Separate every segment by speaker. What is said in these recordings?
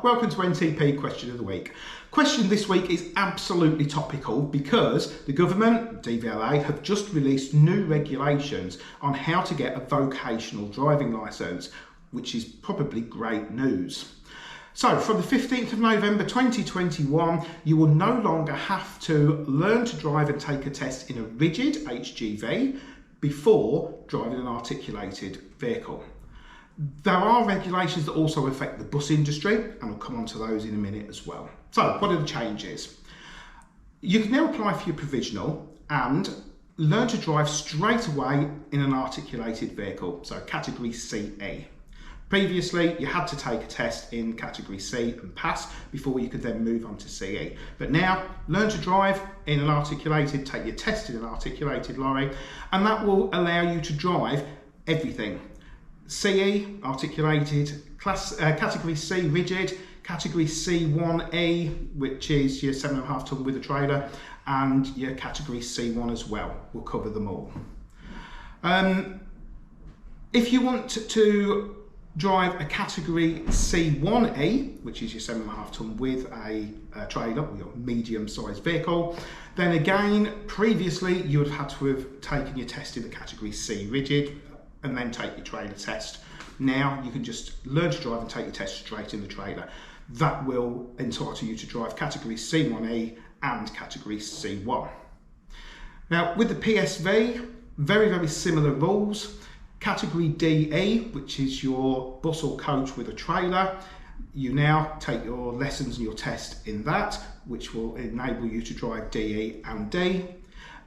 Speaker 1: welcome to NTP Question of the Week. Question this week is absolutely topical because the government, DVLA, have just released new regulations on how to get a vocational driving licence, which is probably great news. So from the 15th of November 2021, you will no longer have to learn to drive and take a test in a rigid HGV before driving an articulated vehicle. There are regulations that also affect the bus industry, and I'll come on to those in a minute as well. So what are the changes? You can now apply for your provisional and learn to drive straight away in an articulated vehicle, so category CE. Previously, you had to take a test in category C and pass before you could then move on to CE. But now, learn to drive in an articulated, take your test in an articulated lorry, and that will allow you to drive everything. CE, articulated, category C, rigid, category C1E, which is your 7.5 tonne with a trailer, and your category C1 as well. We'll cover them all. If you want to drive a category C1E, which is your 7.5 tonne with a trailer or your medium-sized vehicle, then again, previously you would have had to have taken your test in the category C rigid and then take your trailer test. Now you can just learn to drive and take your test straight in the trailer. That will entitle you to drive category C1E and category C1. Now with the PSV, very, very similar rules. Category DE, which is your bus or coach with a trailer, you now take your lessons and your test in that, which will enable you to drive DE and D.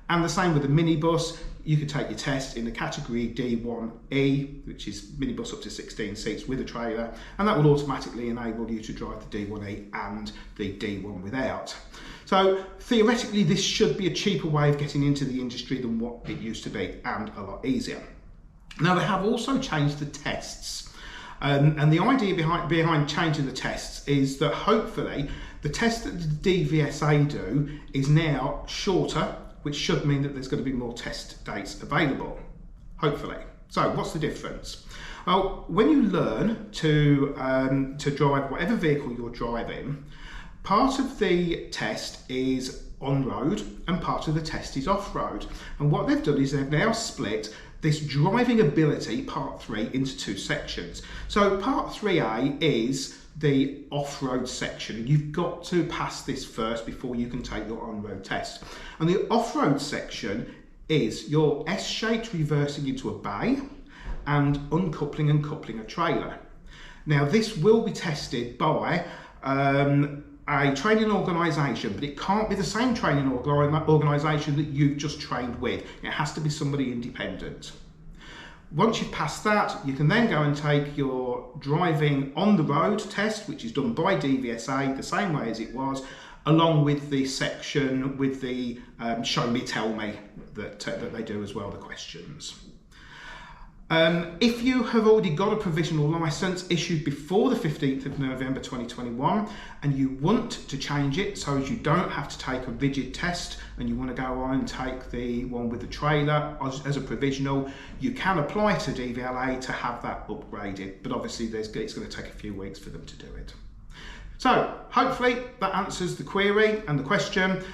Speaker 1: And the same with the minibus, you can take your test in the category D1E, which is minibus up to 16 seats with a trailer, and that will automatically enable you to drive the D1E and the D1 without. So theoretically, this should be a cheaper way of getting into the industry than what it used to be, and a lot easier. Now they have also changed the tests, and the idea behind changing the tests is that hopefully the test that the DVSA do is now shorter, which should mean that there's going to be more test dates available, hopefully. So what's the difference? Well, when you learn to drive whatever vehicle you're driving, part of the test is on-road and part of the test is off-road. And what they've done is they've now split this driving ability, part 3, into 2 sections. So part 3A is the off-road section. You've got to pass this first before you can take your on-road test. And the off-road section is your S-shaped reversing into a bay and uncoupling and coupling a trailer. Now this will be tested by a training organisation, but it can't be the same training organisation that you've just trained with. It has to be somebody independent. Once you've passed that, you can then go and take your driving on the road test, which is done by DVSA the same way as it was, along with the section with the show me, tell me that they do as well, the questions. If you have already got a provisional licence issued before the 15th of November 2021 and you want to change it so as you don't have to take a rigid test and you want to go on and take the one with the trailer as a provisional, you can apply to DVLA to have that upgraded, but obviously it's going to take a few weeks for them to do it. So hopefully that answers the query and the question.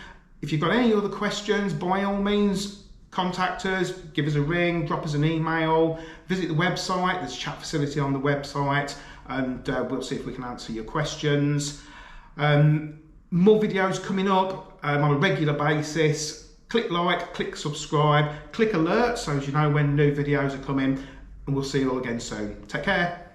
Speaker 1: If you've got any other questions, by all means, contact us, give us a ring, drop us an email, visit the website, there's a chat facility on the website, and we'll see if we can answer your questions. More videos coming up on a regular basis. Click like, click subscribe, click alert so as you know when new videos are coming, and we'll see you all again soon. Take care.